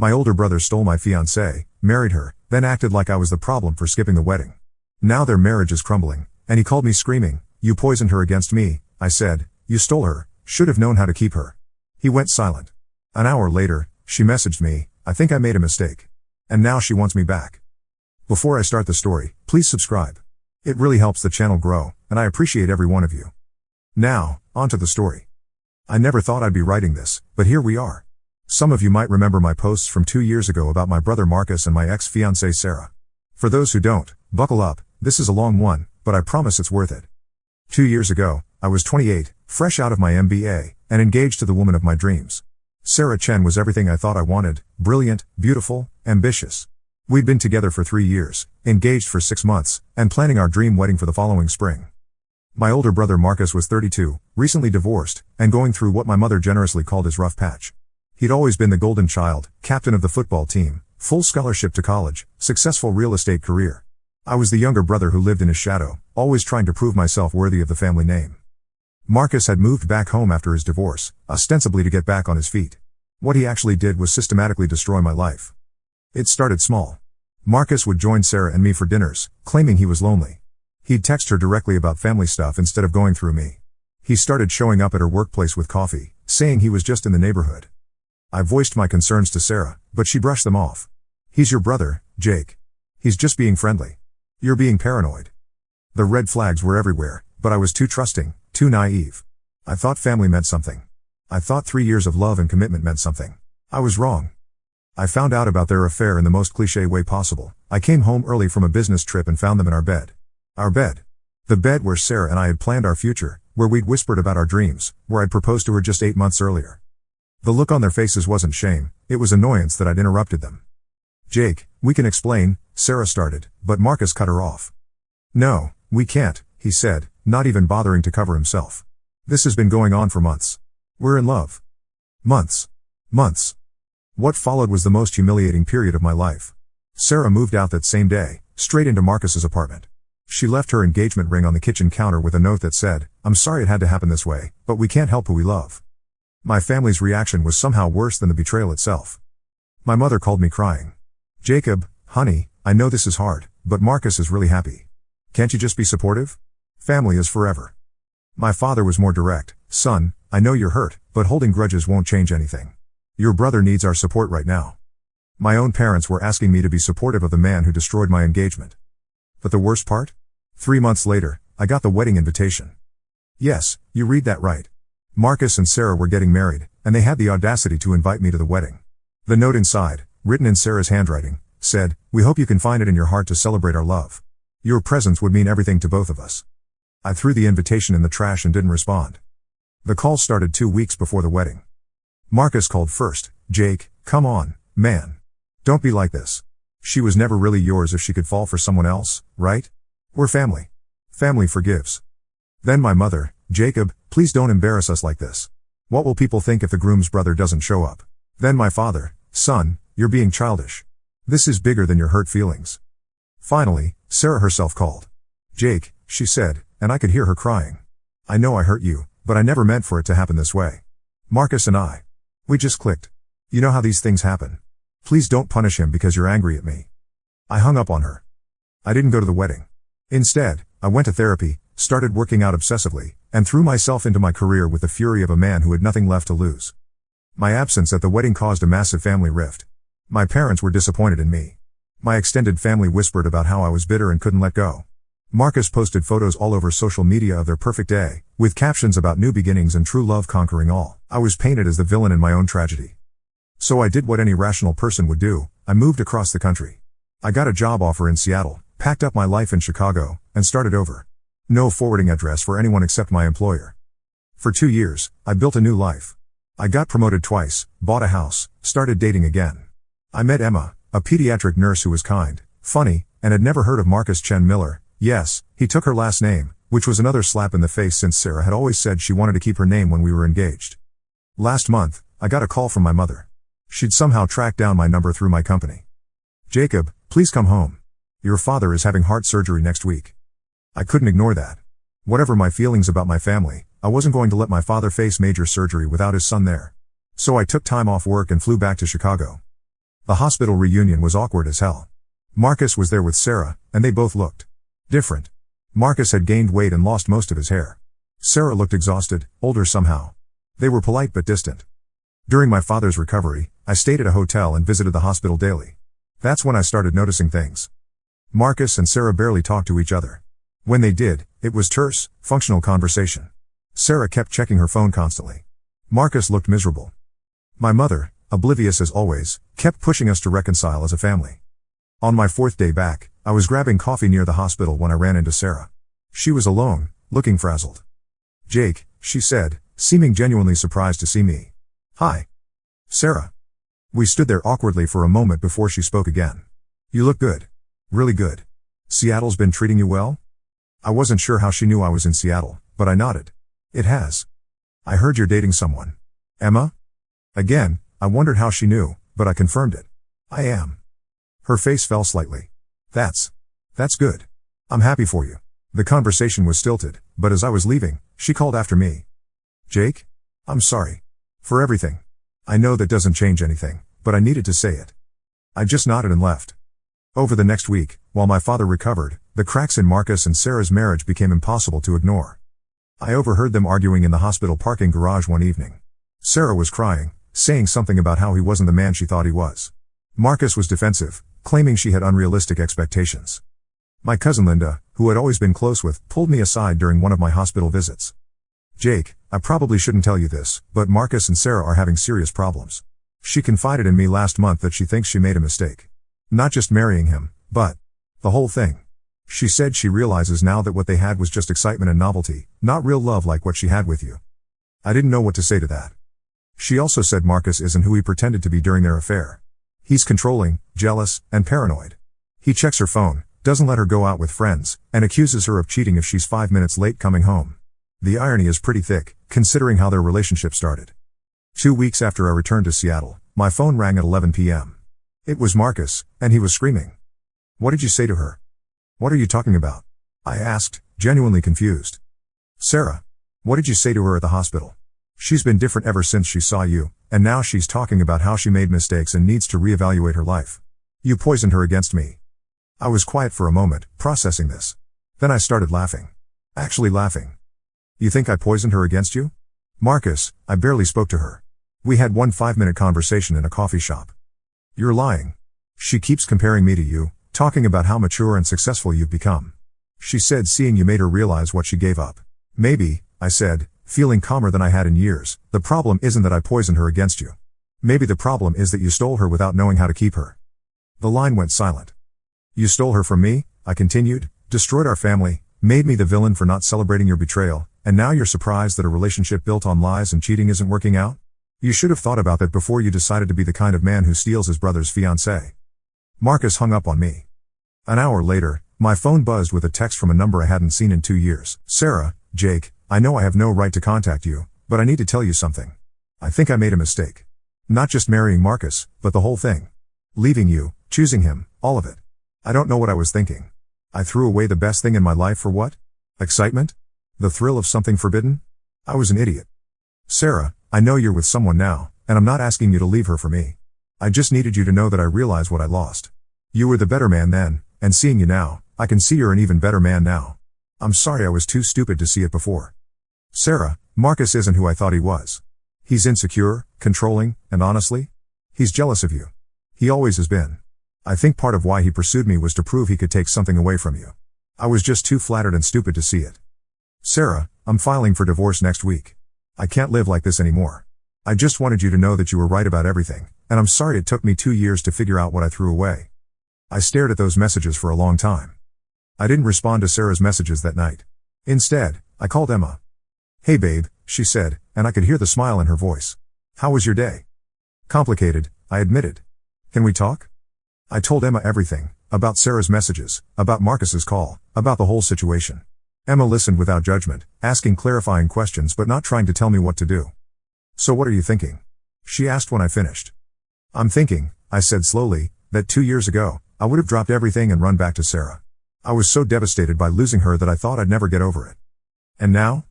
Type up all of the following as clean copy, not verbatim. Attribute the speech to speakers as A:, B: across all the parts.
A: My older brother stole my fiancée, married her, then acted like I was the problem for skipping the wedding. Now their marriage is crumbling, and he called me screaming, "You poisoned her against me." I said, "You stole her, should have known how to keep her." He went silent. An hour later, she messaged me, "I think I made a mistake. And now she wants me back." Before I start the story, please subscribe. It really helps the channel grow, and I appreciate every one of you. Now, on to the story. I never thought I'd be writing this, but here we are. Some of you might remember my posts from 2 years ago about my brother Marcus and my ex-fiancée Sarah. For those who don't, buckle up, this is a long one, but I promise it's worth it. 2 years ago, I was 28, fresh out of my MBA, and engaged to the woman of my dreams. Sarah Chen was everything I thought I wanted: brilliant, beautiful, ambitious. We'd been together for 3 years, engaged for 6 months, and planning our dream wedding for the following spring. My older brother Marcus was 32, recently divorced, and going through what my mother generously called his rough patch. He'd always been the golden child, captain of the football team, full scholarship to college, successful real estate career. I was the younger brother who lived in his shadow, always trying to prove myself worthy of the family name. Marcus had moved back home after his divorce, ostensibly to get back on his feet. What he actually did was systematically destroy my life. It started small. Marcus would join Sarah and me for dinners, claiming he was lonely. He'd text her directly about family stuff instead of going through me. He started showing up at her workplace with coffee, saying he was just in the neighborhood. I voiced my concerns to Sarah, but she brushed them off. "He's your brother, Jake. He's just being friendly. You're being paranoid." The red flags were everywhere, but I was too trusting, too naive. I thought family meant something. I thought 3 years of love and commitment meant something. I was wrong. I found out about their affair in the most cliché way possible. I came home early from a business trip and found them in our bed. Our bed. The bed where Sarah and I had planned our future, where we'd whispered about our dreams, where I'd proposed to her just 8 months earlier. The look on their faces wasn't shame, it was annoyance that I'd interrupted them. "Jake, we can explain," Sarah started, but Marcus cut her off. "No, we can't," he said, not even bothering to cover himself. "This has been going on for months. We're in love." Months. Months. What followed was the most humiliating period of my life. Sarah moved out that same day, straight into Marcus's apartment. She left her engagement ring on the kitchen counter with a note that said, "I'm sorry it had to happen this way, but we can't help who we love." My family's reaction was somehow worse than the betrayal itself. My mother called me crying. "Jacob, honey, I know this is hard, but Marcus is really happy. Can't you just be supportive? Family is forever." My father was more direct. "Son, I know you're hurt, but holding grudges won't change anything. Your brother needs our support right now." My own parents were asking me to be supportive of the man who destroyed my engagement. But the worst part? 3 months later, I got the wedding invitation. Yes, you read that right. Marcus and Sarah were getting married, and they had the audacity to invite me to the wedding. The note inside, written in Sarah's handwriting, said, "We hope you can find it in your heart to celebrate our love. Your presence would mean everything to both of us." I threw the invitation in the trash and didn't respond. The call started 2 weeks before the wedding. Marcus called first. "Jake, come on, man. Don't be like this. She was never really yours if she could fall for someone else, right? We're family. Family forgives." Then my mother, "Jacob, please don't embarrass us like this. What will people think if the groom's brother doesn't show up?" Then my father, "Son, you're being childish. This is bigger than your hurt feelings." Finally, Sarah herself called. "Jake," she said, and I could hear her crying. "I know I hurt you, but I never meant for it to happen this way. Marcus and we just clicked. You know how these things happen. Please don't punish him because you're angry at me." I hung up on her. I didn't go to the wedding. Instead, I went to therapy, started working out obsessively, and threw myself into my career with the fury of a man who had nothing left to lose. My absence at the wedding caused a massive family rift. My parents were disappointed in me. My extended family whispered about how I was bitter and couldn't let go. Marcus posted photos all over social media of their perfect day, with captions about new beginnings and true love conquering all. I was painted as the villain in my own tragedy. So I did what any rational person would do. I moved across the country. I got a job offer in Seattle, packed up my life in Chicago, and started over. No forwarding address for anyone except my employer. For 2 years, I built a new life. I got promoted twice, bought a house, started dating again. I met Emma, a pediatric nurse who was kind, funny, and had never heard of Marcus Chen Miller. Yes, he took her last name, which was another slap in the face since Sarah had always said she wanted to keep her name when we were engaged. Last month, I got a call from my mother. She'd somehow tracked down my number through my company. "Jacob, please come home. Your father is having heart surgery next week." I couldn't ignore that. Whatever my feelings about my family, I wasn't going to let my father face major surgery without his son there. So I took time off work and flew back to Chicago. The hospital reunion was awkward as hell. Marcus was there with Sarah, and they both looked different. Marcus had gained weight and lost most of his hair. Sarah looked exhausted, older somehow. They were polite but distant. During my father's recovery, I stayed at a hotel and visited the hospital daily. That's when I started noticing things. Marcus and Sarah barely talked to each other. When they did, it was terse, functional conversation. Sarah kept checking her phone constantly. Marcus looked miserable. My mother, oblivious as always, kept pushing us to reconcile as a family. On my 4th day back, I was grabbing coffee near the hospital when I ran into Sarah. She was alone, looking frazzled. "Jake," she said, seeming genuinely surprised to see me. "Hi. Sarah." We stood there awkwardly for a moment before she spoke again. "You look good. Really good. Seattle's been treating you well?" I wasn't sure how she knew I was in Seattle, but I nodded. "It has. I heard you're dating someone." "Emma?" Again, I wondered how she knew, but I confirmed it. "I am." Her face fell slightly. That's good. I'm happy for you." The conversation was stilted, but as I was leaving, she called after me. "Jake? I'm sorry. For everything. I know that doesn't change anything, but I needed to say it." I just nodded and left. Over the next week, while my father recovered, the cracks in Marcus and Sarah's marriage became impossible to ignore. I overheard them arguing in the hospital parking garage one evening. Sarah was crying, saying something about how he wasn't the man she thought he was. Marcus was defensive, claiming she had unrealistic expectations. My cousin Linda, who had always been close with, pulled me aside during one of my hospital visits. "Jake, I probably shouldn't tell you this, but Marcus and Sarah are having serious problems. She confided in me last month that she thinks she made a mistake. Not just marrying him, but the whole thing. She said she realizes now that what they had was just excitement and novelty, not real love like what she had with you." I didn't know what to say to that. She also said Marcus isn't who he pretended to be during their affair. He's controlling, jealous, and paranoid. He checks her phone, doesn't let her go out with friends, and accuses her of cheating if she's 5 minutes late coming home. The irony is pretty thick, considering how their relationship started. 2 weeks after I returned to Seattle, my phone rang at 11 p.m. It was Marcus, and he was screaming. "What did you say to her? What are you talking about?" I asked, genuinely confused. "Sarah. What did you say to her at the hospital? She's been different ever since she saw you, and now she's talking about how she made mistakes and needs to reevaluate her life. You poisoned her against me." I was quiet for a moment, processing this. Then I started laughing. Actually laughing. "You think I poisoned her against you?" "Marcus, I barely spoke to her. We had one 5-minute conversation in a coffee shop." "You're lying. She keeps comparing me to you, talking about how mature and successful you've become. She said seeing you made her realize what she gave up." "Maybe," I said, feeling calmer than I had in years, "the problem isn't that I poisoned her against you. Maybe the problem is that you stole her without knowing how to keep her." The line went silent. "You stole her from me," I continued, "destroyed our family, made me the villain for not celebrating your betrayal, and now you're surprised that a relationship built on lies and cheating isn't working out? You should have thought about that before you decided to be the kind of man who steals his brother's fiancée." Marcus hung up on me. An hour later, my phone buzzed with a text from a number I hadn't seen in 2 years. "Sarah, Jake, I know I have no right to contact you, but I need to tell you something. I think I made a mistake. Not just marrying Marcus, but the whole thing. Leaving you, choosing him, all of it. I don't know what I was thinking. I threw away the best thing in my life for what? Excitement? The thrill of something forbidden? I was an idiot. Sarah, I know you're with someone now, and I'm not asking you to leave her for me. I just needed you to know that I realize what I lost. You were the better man then, and seeing you now, I can see you're an even better man now. I'm sorry I was too stupid to see it before. Sarah, Marcus isn't who I thought he was. He's insecure, controlling, and honestly, he's jealous of you. He always has been. I think part of why he pursued me was to prove he could take something away from you. I was just too flattered and stupid to see it. Sarah, I'm filing for divorce next week. I can't live like this anymore. I just wanted you to know that you were right about everything, and I'm sorry it took me 2 years to figure out what I threw away." I stared at those messages for a long time. I didn't respond to Sarah's messages that night. Instead, I called Emma. "Hey babe," she said, and I could hear the smile in her voice. "How was your day?" "Complicated," I admitted. "Can we talk?" I told Emma everything, about Sarah's messages, about Marcus's call, about the whole situation. Emma listened without judgment, asking clarifying questions but not trying to tell me what to do. "So what are you thinking?" she asked when I finished. "I'm thinking," I said slowly, "that 2 years ago, I would have dropped everything and run back to Sarah. I was so devastated by losing her that I thought I'd never get over it. And now?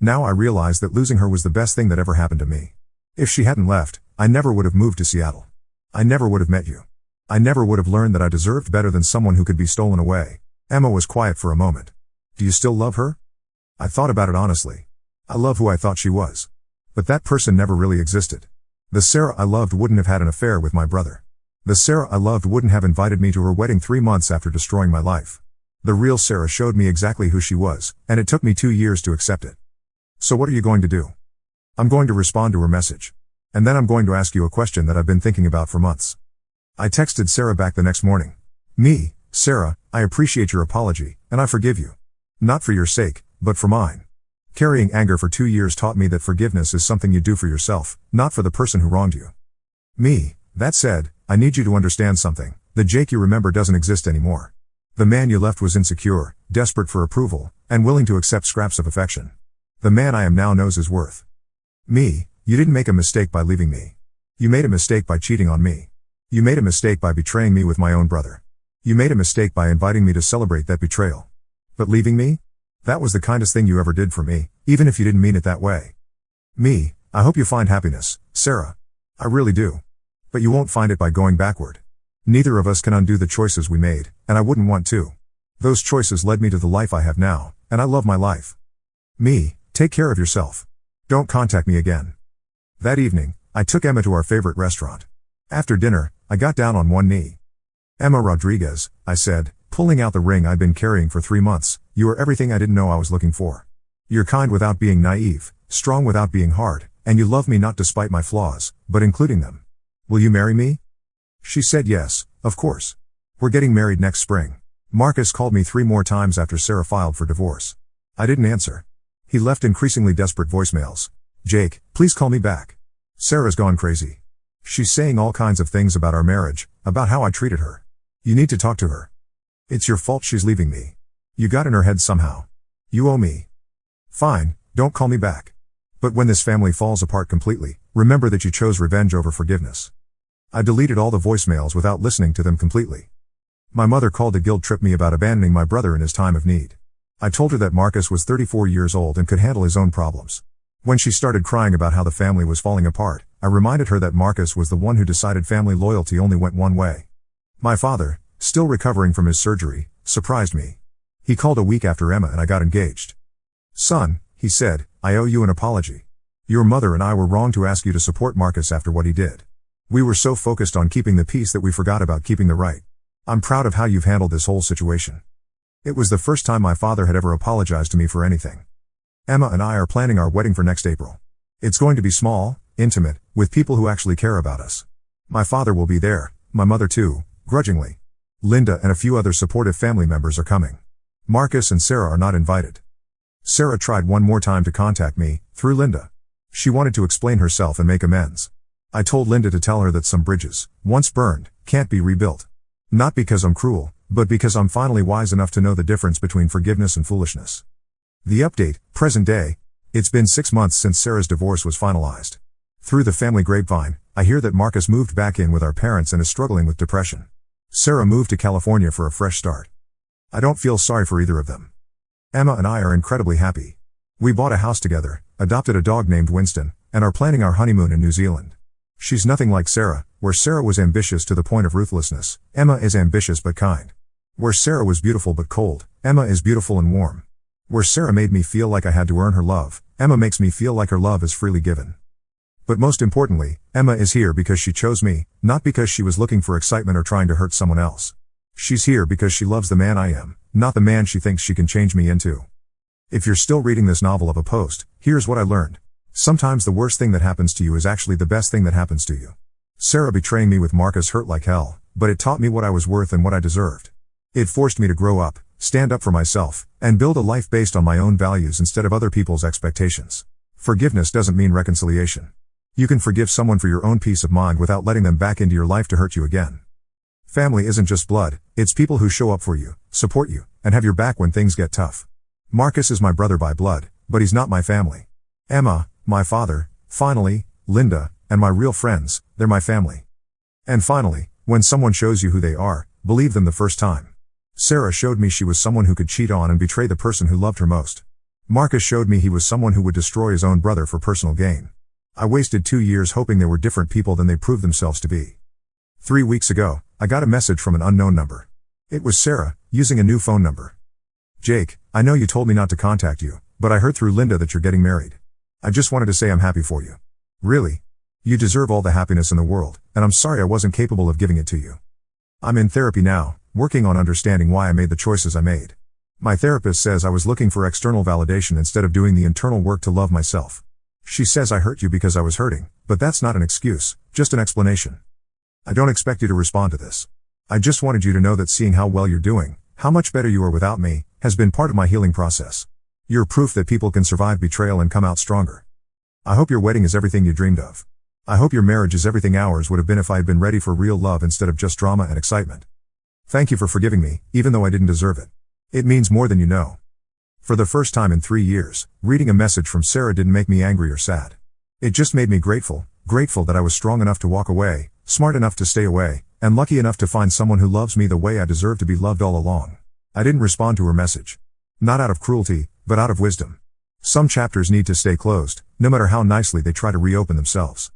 A: Now I realize that losing her was the best thing that ever happened to me. If she hadn't left, I never would have moved to Seattle. I never would have met you. I never would have learned that I deserved better than someone who could be stolen away. Emma was quiet for a moment. Do you still love her? I thought about it honestly. I love who I thought she was. But that person never really existed. The Sarah I loved wouldn't have had an affair with my brother. The Sarah I loved wouldn't have invited me to her wedding 3 months after destroying my life. The real Sarah showed me exactly who she was, and it took me 2 years to accept it. So what are you going to do? I'm going to respond to her message. And then I'm going to ask you a question that I've been thinking about for months. I texted Sarah back the next morning. Me, Sarah, I appreciate your apology, and I forgive you. Not for your sake, but for mine. Carrying anger for 2 years taught me that forgiveness is something you do for yourself, not for the person who wronged you. Me, that said, I need you to understand something. The Jake you remember doesn't exist anymore. The man you left was insecure, desperate for approval, and willing to accept scraps of affection. The man I am now knows his worth. Me, you didn't make a mistake by leaving me. You made a mistake by cheating on me. You made a mistake by betraying me with my own brother. You made a mistake by inviting me to celebrate that betrayal. But leaving me? That was the kindest thing you ever did for me, even if you didn't mean it that way. Me, I hope you find happiness, Sarah. I really do. But you won't find it by going backward. Neither of us can undo the choices we made, and I wouldn't want to. Those choices led me to the life I have now, and I love my life. Me, take care of yourself. Don't contact me again. That evening, I took Emma to our favorite restaurant. After dinner, I got down on one knee. Emma Rodriguez, I said, pulling out the ring I'd been carrying for 3 months, you are everything I didn't know I was looking for. You're kind without being naive, strong without being hard, and you love me not despite my flaws, but including them. Will you marry me? She said yes, of course. We're getting married next spring. Marcus called me 3 more times after Sarah filed for divorce. I didn't answer. He left increasingly desperate voicemails. Jake, please call me back. Sarah's gone crazy. She's saying all kinds of things about our marriage, about how I treated her. You need to talk to her. It's your fault she's leaving me. You got in her head somehow. You owe me. Fine, don't call me back. But when this family falls apart completely, remember that you chose revenge over forgiveness. I deleted all the voicemails without listening to them completely. My mother called to guilt trip me about abandoning my brother in his time of need. I told her that Marcus was 34 years old and could handle his own problems. When she started crying about how the family was falling apart, I reminded her that Marcus was the one who decided family loyalty only went one way. My father, still recovering from his surgery, surprised me. He called a week after Emma and I got engaged. Son, he said, I owe you an apology. Your mother and I were wrong to ask you to support Marcus after what he did. We were so focused on keeping the peace that we forgot about keeping the right. I'm proud of how you've handled this whole situation. It was the first time my father had ever apologized to me for anything. Emma and I are planning our wedding for next April. It's going to be small, intimate, with people who actually care about us. My father will be there, my mother too, grudgingly. Linda and a few other supportive family members are coming. Marcus and Sarah are not invited. Sarah tried one more time to contact me, through Linda. She wanted to explain herself and make amends. I told Linda to tell her that some bridges, once burned, can't be rebuilt. Not because I'm cruel, but because I'm finally wise enough to know the difference between forgiveness and foolishness. The update, present day. It's been 6 months since Sarah's divorce was finalized. Through the family grapevine, I hear that Marcus moved back in with our parents and is struggling with depression. Sarah moved to California for a fresh start. I don't feel sorry for either of them. Emma and I are incredibly happy. We bought a house together, adopted a dog named Winston, and are planning our honeymoon in New Zealand. She's nothing like Sarah, where Sarah was ambitious to the point of ruthlessness. Emma is ambitious but kind. Where Sarah was beautiful but cold, Emma is beautiful and warm. Where Sarah made me feel like I had to earn her love, Emma makes me feel like her love is freely given. But most importantly, Emma is here because she chose me, not because she was looking for excitement or trying to hurt someone else. She's here because she loves the man I am, not the man she thinks she can change me into. If you're still reading this novel of a post, here's what I learned. Sometimes the worst thing that happens to you is actually the best thing that happens to you. Sarah betraying me with Marcus hurt like hell, but it taught me what I was worth and what I deserved. It forced me to grow up, stand up for myself, and build a life based on my own values instead of other people's expectations. Forgiveness doesn't mean reconciliation. You can forgive someone for your own peace of mind without letting them back into your life to hurt you again. Family isn't just blood, it's people who show up for you, support you, and have your back when things get tough. Marcus is my brother by blood, but he's not my family. Emma, my father, finally, Linda, and my real friends, they're my family. And finally, when someone shows you who they are, believe them the first time. Sarah showed me she was someone who could cheat on and betray the person who loved her most. Marcus showed me he was someone who would destroy his own brother for personal gain. I wasted 2 years hoping they were different people than they proved themselves to be. 3 weeks ago, I got a message from an unknown number. It was Sarah, using a new phone number. Jake, I know you told me not to contact you, but I heard through Linda that you're getting married. I just wanted to say I'm happy for you. Really? You deserve all the happiness in the world, and I'm sorry I wasn't capable of giving it to you. I'm in therapy now, working on understanding why I made the choices I made. My therapist says I was looking for external validation instead of doing the internal work to love myself. She says I hurt you because I was hurting, but that's not an excuse, just an explanation. I don't expect you to respond to this. I just wanted you to know that seeing how well you're doing, how much better you are without me, has been part of my healing process. You're proof that people can survive betrayal and come out stronger. I hope your wedding is everything you dreamed of. I hope your marriage is everything ours would have been if I had been ready for real love instead of just drama and excitement. Thank you for forgiving me, even though I didn't deserve it. It means more than you know. For the first time in 3 years, reading a message from Sarah didn't make me angry or sad. It just made me grateful that I was strong enough to walk away, smart enough to stay away, and lucky enough to find someone who loves me the way I deserve to be loved all along. I didn't respond to her message. Not out of cruelty, but out of wisdom. Some chapters need to stay closed, no matter how nicely they try to reopen themselves.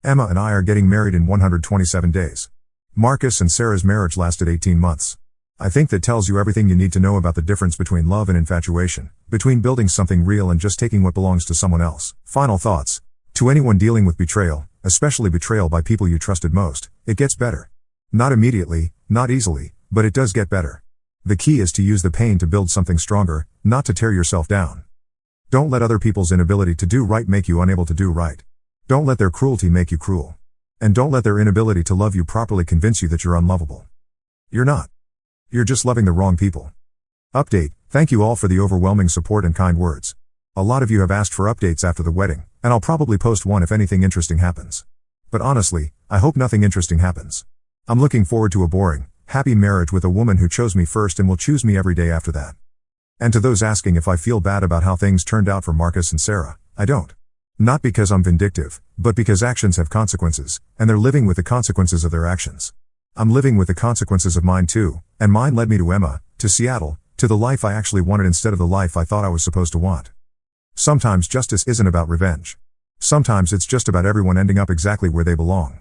A: Emma and I are getting married in 127 days. Marcus and Sarah's marriage lasted 18 months. I think that tells you everything you need to know about the difference between love and infatuation, between building something real and just taking what belongs to someone else. Final thoughts. To anyone dealing with betrayal, especially betrayal by people you trusted most, it gets better. Not immediately, not easily, but it does get better. The key is to use the pain to build something stronger, not to tear yourself down. Don't let other people's inability to do right make you unable to do right. Don't let their cruelty make you cruel. And don't let their inability to love you properly convince you that you're unlovable. You're not. You're just loving the wrong people. Update. Thank you all for the overwhelming support and kind words. A lot of you have asked for updates after the wedding, and I'll probably post one if anything interesting happens. But honestly, I hope nothing interesting happens. I'm looking forward to a boring, happy marriage with a woman who chose me first and will choose me every day after that. And to those asking if I feel bad about how things turned out for Marcus and Sarah, I don't. Not because I'm vindictive, but because actions have consequences, and they're living with the consequences of their actions. I'm living with the consequences of mine too, and mine led me to Emma, to Seattle, to the life I actually wanted instead of the life I thought I was supposed to want. Sometimes justice isn't about revenge. Sometimes it's just about everyone ending up exactly where they belong.